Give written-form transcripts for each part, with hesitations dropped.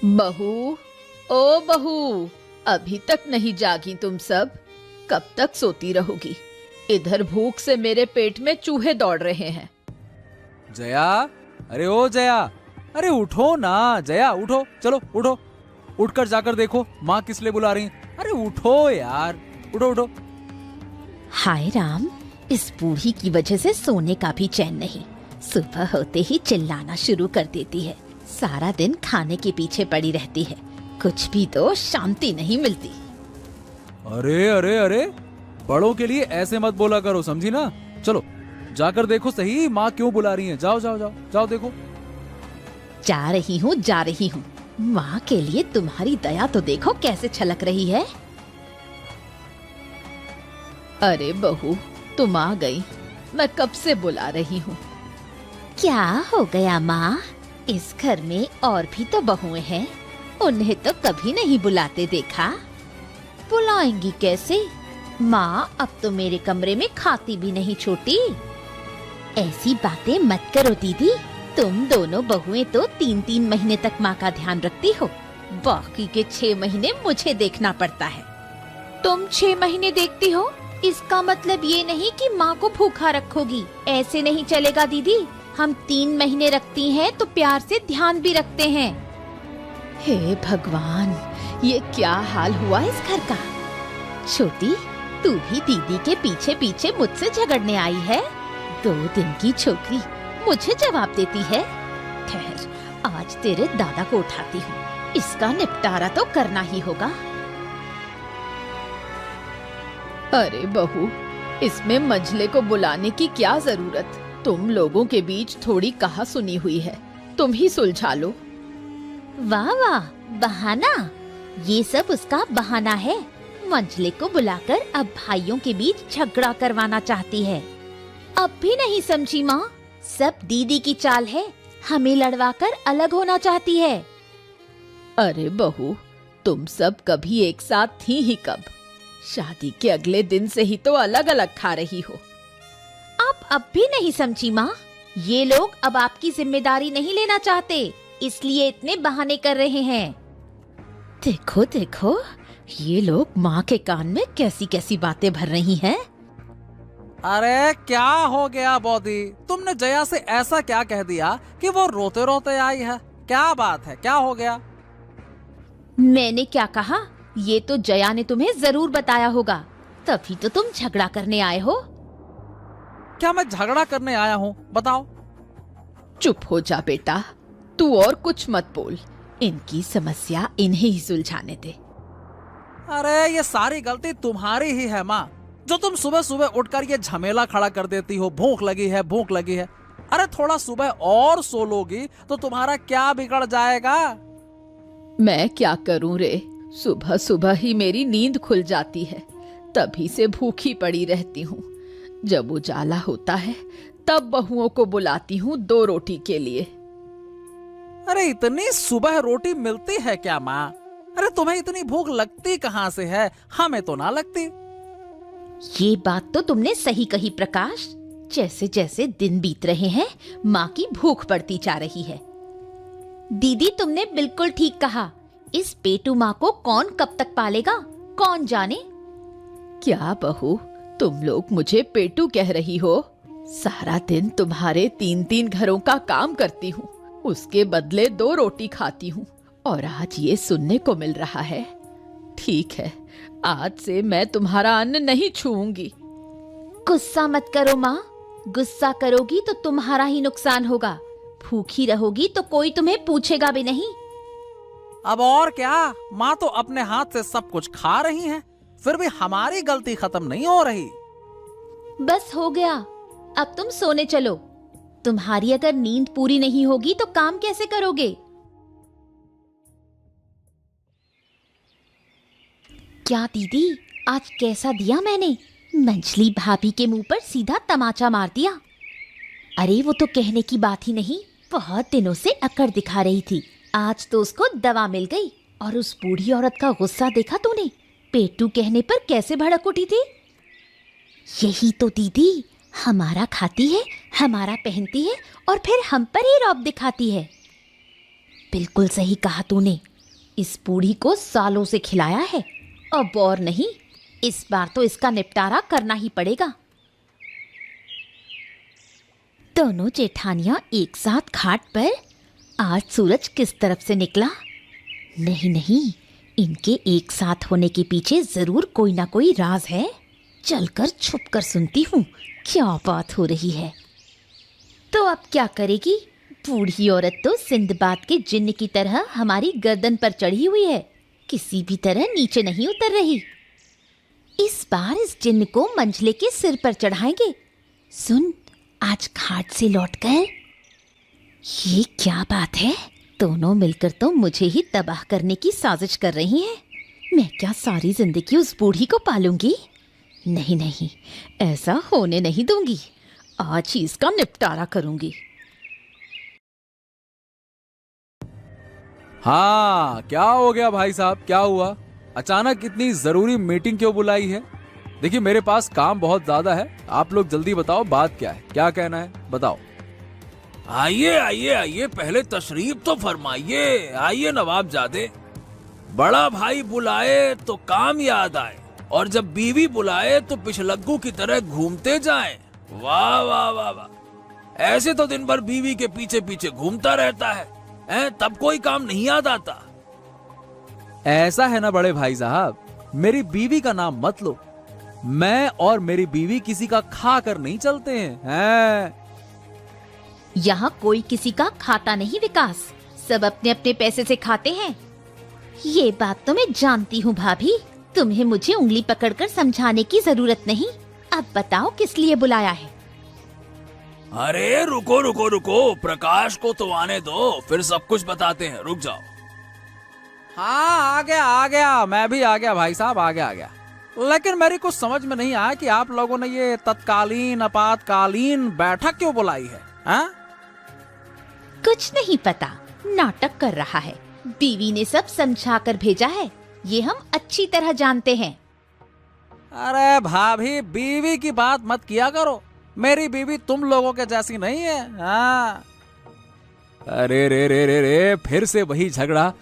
बहू, ओ बहू, अभी तक नहीं जागी तुम सब? कब तक सोती रहोगी? इधर भूख से मेरे पेट में चूहे दौड़ रहे हैं। जया, अरे ओ जया, अरे उठो ना जया, उठो, चलो उठो, उठकर जाकर देखो माँ किस लिए बुला रही है। अरे उठो यार, उठो उठो। हाय राम, इस बूढ़ी की वजह से सोने का भी चैन नहीं। सुबह होते ही चिल्लाना शुरू कर देती है। सारा दिन खाने के पीछे पड़ी रहती है, कुछ भी तो शांति नहीं मिलती। अरे अरे अरे, बड़ों के लिए ऐसे मत बोला करो, समझी ना। चलो जाकर देखो सही माँ क्यों बुला रही है। जाओ जाओ जाओ जाओ देखो। जा रही हूँ। माँ के लिए तुम्हारी दया तो देखो कैसे छलक रही है। अरे बहू, तुम आ गई। मैं कब से बुला रही हूँ। क्या हो गया माँ? इस घर में और भी तो बहुएं हैं, उन्हें तो कभी नहीं बुलाते देखा। बुलाएंगी कैसे? माँ अब तो मेरे कमरे में खाती भी नहीं छोटी। ऐसी बातें मत करो दीदी। तुम दोनों बहुएं तो 3-3 महीने तक माँ का ध्यान रखती हो, बाकी के 6 महीने मुझे देखना पड़ता है। तुम 6 महीने देखती हो, इसका मतलब ये नहीं कि माँ को भूखा रखोगी। ऐसे नहीं चलेगा दीदी। हम 3 महीने रखती हैं तो प्यार से ध्यान भी रखते हैं। हे भगवान, ये क्या हाल हुआ इस घर का। छोटी, तू भी दीदी के पीछे पीछे मुझसे झगड़ने आई है। 2 दिन की छोकरी मुझे जवाब देती है। ठहर, आज तेरे दादा को उठाती हूँ, इसका निपटारा तो करना ही होगा। अरे बहू, इसमें मंझले को बुलाने की क्या जरूरत? तुम लोगों के बीच थोड़ी कहा सुनी हुई है, तुम ही सुलझा लो। वाह वाह, बहाना। ये सब उसका बहाना है। मंझले को बुलाकर अब भाइयों के बीच झगड़ा करवाना चाहती है। अब भी नहीं समझी माँ? सब दीदी की चाल है, हमें लड़वाकर अलग होना चाहती है। अरे बहू, तुम सब कभी एक साथ थी ही कब? शादी के अगले दिन से ही तो अलग अलग खा रही हो। आप अब भी नहीं समझी माँ? ये लोग अब आपकी जिम्मेदारी नहीं लेना चाहते, इसलिए इतने बहाने कर रहे हैं। देखो देखो, ये लोग माँ के कान में कैसी कैसी बातें भर रही हैं। अरे क्या हो गया बॉदी, तुमने जया से ऐसा क्या कह दिया कि वो रोते रोते आई है? क्या बात है, क्या हो गया? मैंने क्या कहा? ये तो जया ने तुम्हें जरूर बताया होगा, तभी तो तुम झगड़ा करने आए हो। क्या मैं झगड़ा करने आया हूँ? बताओ। चुप हो जा बेटा, तू और कुछ मत बोल। इनकी समस्या इन्हें ही सुलझाने दे। अरे ये सारी गलती तुम्हारी ही है माँ, जो तुम सुबह सुबह उठकर ये झमेला खड़ा कर देती हो। भूख लगी है, भूख लगी है। अरे थोड़ा सुबह और सो लोगी तो तुम्हारा क्या बिगड़ जाएगा? मैं क्या करूं रे, सुबह सुबह ही मेरी नींद खुल जाती है, तभी से भूखी पड़ी रहती हूँ। जब उजाला होता है तब बहुओं को बुलाती हूँ 2 रोटी के लिए। अरे इतनी सुबह रोटी मिलती है क्या माँ? अरे तुम्हें इतनी भूख लगती कहाँ से है? हमें तो ना लगती। ये बात तो तुमने सही कही प्रकाश। जैसे जैसे दिन बीत रहे हैं, माँ की भूख बढ़ती जा रही है। दीदी, तुमने बिल्कुल ठीक कहा। इस पेटू माँ को कौन कब तक पालेगा, कौन जाने। क्या बहू, तुम लोग मुझे पेटू कह रही हो? सारा दिन तुम्हारे 3-3 घरों का काम करती हूँ, उसके बदले 2 रोटी खाती हूँ, और आज ये सुनने को मिल रहा है। ठीक है, आज से मैं तुम्हारा अन्न नहीं छूऊंगी। गुस्सा मत करो माँ, गुस्सा करोगी तो तुम्हारा ही नुकसान होगा। भूखी रहोगी तो कोई तुम्हें पूछेगा भी नहीं। अब और क्या, माँ तो अपने हाथ से सब कुछ खा रही हैं, फिर भी हमारी गलती खत्म नहीं हो रही। बस हो गया, अब तुम सोने चलो। तुम्हारी अगर नींद पूरी नहीं होगी तो काम कैसे करोगे? क्या दीदी, आज कैसा दिया मैंने? मंझली भाभी के मुंह पर सीधा तमाचा मार दिया। अरे वो तो कहने की बात ही नहीं, बहुत दिनों से अकड़ दिखा रही थी, आज तो उसको दवा मिल गई। और उस बूढ़ी औरत का गुस्सा देखा तूने? पेटू कहने पर कैसे भड़क उठी थी। यही तो दीदी, हमारा खाती है, हमारा पहनती है और फिर हम पर ही रौब दिखाती है। बिल्कुल सही कहा तूने, इस बूढ़ी को सालों से खिलाया है, अब और नहीं, इस बार तो इसका निपटारा करना ही पड़ेगा। दोनों जेठानियां एक साथ घाट पर। आज सूरज किस तरफ से निकला? नहीं नहीं, इनके एक साथ होने के पीछे जरूर कोई ना कोई राज है। चलकर छुपकर सुनती हूँ क्या बात हो रही है। तो अब क्या करेगी? बूढ़ी औरत तो सिंदबाद के जिन्न की तरह हमारी गर्दन पर चढ़ी हुई है, किसी भी तरह नीचे नहीं उतर रही। इस बार इस जिन्न को मंझले के सिर पर चढ़ाएंगे। सुन, आज घाट से लौटकर ये क्या बात है? दोनों मिलकर तो मुझे ही तबाह करने की साजिश कर रही हैं। मैं क्या सारी जिंदगी उस बूढ़ी को पालूंगी? नहीं नहीं, ऐसा होने नहीं दूंगी। आज ही इसका निपटारा करूंगी। हाँ, क्या हो गया भाई साहब, क्या हुआ? अचानक इतनी जरूरी मीटिंग क्यों बुलाई है? देखिए, मेरे पास काम बहुत ज्यादा है, आप लोग जल्दी बताओ बात क्या है, क्या कहना है, बताओ। आइए आइए आइए, पहले तशरीफ तो फरमाइए। आइए नवाबजादे, बड़ा भाई बुलाए तो काम याद आए, और जब बीवी बुलाए तो पिछलग्गू की तरह घूमते जाएं। वाह वाह वाह वाह, ऐसे तो दिन भर बीवी के पीछे पीछे घूमता रहता है, तब कोई काम नहीं याद आता। ऐसा है ना बड़े भाई साहब, मेरी बीवी का नाम मत लो। मैं और मेरी बीवी किसी का खा कर नहीं चलते हैं। यहाँ कोई किसी का खाता नहीं विकास, सब अपने अपने पैसे से खाते हैं। ये बात तो मैं जानती हूँ भाभी, तुम्हें मुझे उंगली पकड़कर समझाने की जरूरत नहीं। अब बताओ किस लिए बुलाया है? अरे रुको रुको रुको, प्रकाश को तो आने दो, फिर सब कुछ बताते हैं, रुक जाओ। हाँ, आ गया, मैं भी आ गया भाई साहब, आ गया। लेकिन मेरी कुछ समझ में नहीं आया कि आप लोगों ने ये तत्कालीन आपातकालीन बैठक क्यों बुलाई है? हाँ? कुछ नहीं पता, नाटक कर रहा है। बीवी ने सब समझा कर भेजा है, ये हम अच्छी तरह जानते हैं। अरे भाभी, बीवी की बात मत किया करो, मेरी बीवी तुम लोगों के जैसी नहीं है। हाँ। अरे रे रे रे रे, फिर से वही झगड़ा।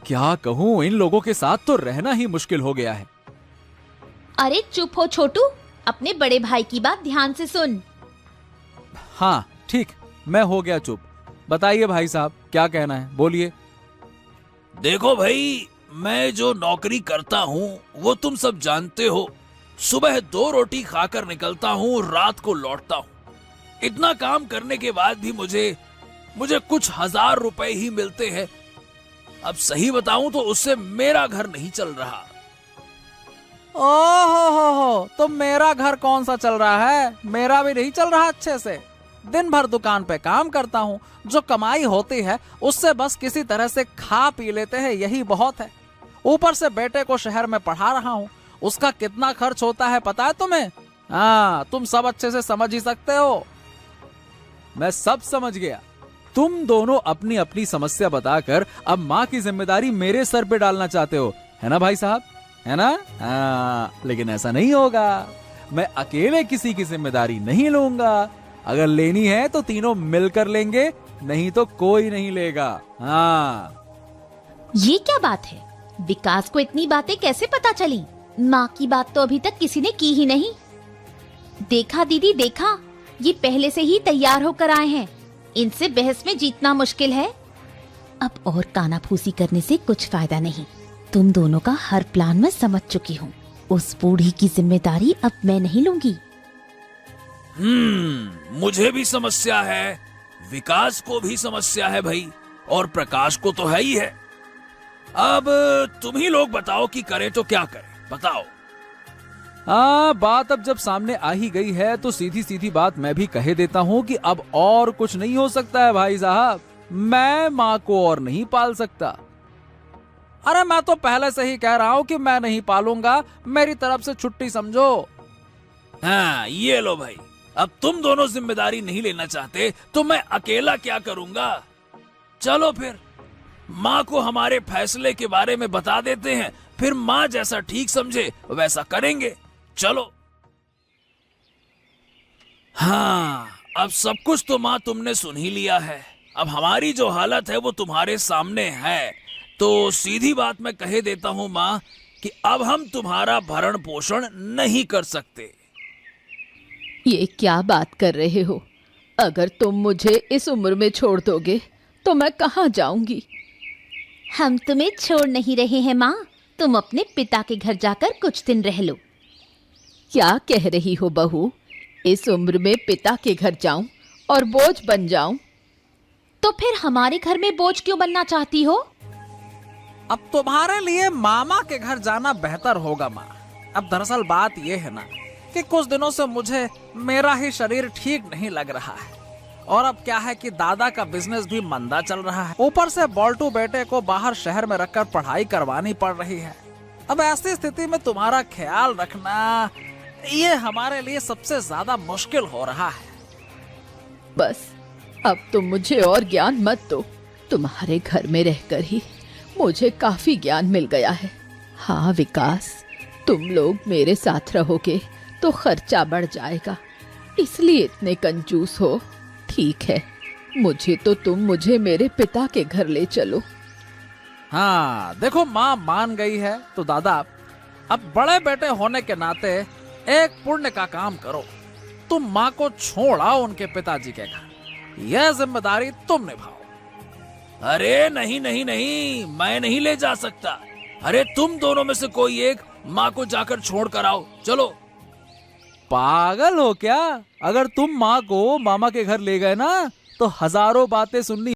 क्या कहूँ, इन लोगों के साथ तो रहना ही मुश्किल हो गया है। अरे चुप हो छोटू, अपने बड़े भाई की बात ध्यान से सुन। हाँ ठीक, मैं हो गया चुप। बताइए भाई साहब, क्या कहना है, बोलिए। देखो भाई, मैं जो नौकरी करता हूँ वो तुम सब जानते हो। सुबह 2 रोटी खाकर निकलता हूँ, रात को लौटता हूँ। इतना काम करने के बाद भी मुझे कुछ 1000 रुपए ही मिलते हैं। अब सही बताऊं तो उससे मेरा घर नहीं चल रहा। ओहो, तो मेरा घर कौन सा चल रहा है? मेरा भी नहीं चल रहा अच्छे से। दिन भर दुकान पे काम करता हूँ, जो कमाई होती है उससे बस किसी तरह से खा पी लेते हैं, यही बहुत है। ऊपर से बेटे को शहर में पढ़ा रहा हूँ, उसका कितना खर्च होता है पता है तुम्हें? हाँ, तुम सब अच्छे से समझ ही सकते हो। मैं सब समझ गया। तुम दोनों अपनी अपनी समस्या बताकर अब माँ की जिम्मेदारी मेरे सर पे डालना चाहते हो, है ना भाई साहब, है ना? हाँ, लेकिन ऐसा नहीं होगा। मैं अकेले किसी की जिम्मेदारी नहीं लूंगा। अगर लेनी है तो तीनों मिलकर लेंगे, नहीं तो कोई नहीं लेगा। हाँ। ये क्या बात है? विकास को इतनी बातें कैसे पता चली? माँ की बात तो अभी तक किसी ने की ही नहीं। देखा दीदी, देखा, ये पहले से ही तैयार होकर आए हैं। इनसे बहस में जीतना मुश्किल है। अब और कानाफूसी करने से कुछ फायदा नहीं। तुम दोनों का हर प्लान मैं समझ चुकी हूँ। उस बूढ़ी की जिम्मेदारी अब मैं नहीं लूंगी। मुझे भी समस्या है, विकास को भी समस्या है भाई, और प्रकाश को तो है ही है। अब तुम ही लोग बताओ कि करें तो क्या करें, बताओ। हाँ, बात अब जब सामने आ ही गई है तो सीधी सीधी बात मैं भी कह देता हूँ कि अब और कुछ नहीं हो सकता है भाई साहब। मैं माँ को और नहीं पाल सकता। अरे मैं तो पहले से ही कह रहा हूँ कि मैं नहीं पालूंगा, मेरी तरफ से छुट्टी समझो। हाँ, ये लो भाई, अब तुम दोनों जिम्मेदारी नहीं लेना चाहते तो मैं अकेला क्या करूंगा। चलो फिर माँ को हमारे फैसले के बारे में बता देते हैं, फिर माँ जैसा ठीक समझे वैसा करेंगे। चलो। हाँ, अब सब कुछ तो माँ तुमने सुन ही लिया है। अब हमारी जो हालत है वो तुम्हारे सामने है। तो सीधी बात मैं कहे देता हूँ माँ कि अब हम तुम्हारा भरण पोषण नहीं कर सकते। ये क्या बात कर रहे हो? अगर तुम मुझे इस उम्र में छोड़ दोगे तो मैं कहाँ जाऊंगी? हम तुम्हें छोड़ नहीं रहे हैं माँ, तुम अपने पिता के घर जाकर कुछ दिन रह लो। क्या कह रही हो बहू? इस उम्र में पिता के घर जाऊं और बोझ बन जाऊं? तो फिर हमारे घर में बोझ क्यों बनना चाहती हो? अब तुम्हारे लिए मामा के घर जाना बेहतर होगा माँ। अब दरअसल बात यह है ना कि कुछ दिनों से मुझे मेरा ही शरीर ठीक नहीं लग रहा है, और अब क्या है कि दादा का बिजनेस भी मंदा चल रहा है। ऊपर से बॉल्टू बेटे को बाहर शहर में रखकर पढ़ाई करवानी पड़ रही है। अब ऐसी स्थिति में तुम्हारा ख्याल रखना ये हमारे लिए सबसे ज्यादा मुश्किल हो रहा है। बस अब तुम मुझे और ज्ञान मत दो। तुम्हारे घर में रहकर ही मुझे काफी ज्ञान मिल गया है। हाँ विकास, तुम लोग मेरे साथ रहोगे तो खर्चा बढ़ जाएगा, इसलिए इतने कंजूस हो। ठीक है, मुझे मेरे पिता के घर ले चलो। हाँ देखो, माँ मान गई है तो दादा अब बड़े बेटे होने के नाते एक पुण्य का काम करो। तुम माँ को छोड़ आओ उनके पिताजी के घर, यह जिम्मेदारी तुम निभाओ। अरे नहीं नहीं नहीं, मैं नहीं ले जा सकता। अरे तुम दोनों में से कोई एक माँ को जाकर छोड़ कर आओ, चलो। पागल हो क्या? अगर तुम माँ को मामा के घर ले गए ना तो हजारों बातें सुननी